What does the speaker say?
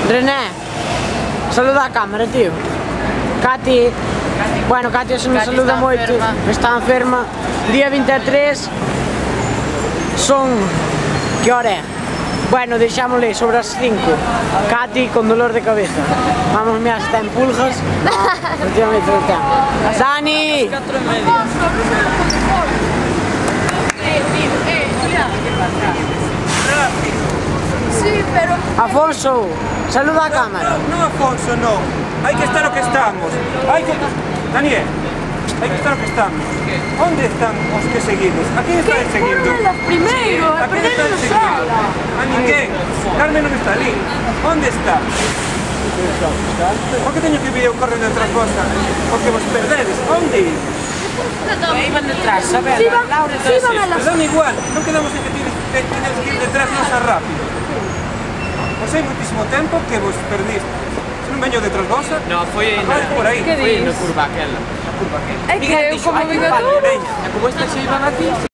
René, saluda a cámara, tío. Cati, bueno, Cati se me saluda moito, está enferma. Día 23, son, que hora é? Bueno, deixámosle sobre as 5. Cati con dolor de cabeza. Vamos mirar se ten pulgas. No, efectivamente non ten. Dani! Sí, pero... Afonso, saluda a cámara. No, Afonso, no. Hay que estar lo que estamos. Daniel, hay que estar lo que estamos. ¿Dónde están os que seguimos? ¿A quién estáis seguindo? Primeiro, ¿A quién estáis seguindo? A ninguén. Carmen non está ali. ¿Dónde está? Por que teño que vir eu correndo detrás vosa? Porque vos perdedes. Onde ir? Iban detrás, a ver, Laura, Pero dan igual. Non quedamos en que teñas que ir detrás nosa rápido. Pois hai moitísimo tempo que vos perdiste. Se non veño detrás vosa... No, foi por aí. na curva aquela. É que eu como digo tú... E como estas se iban aquí...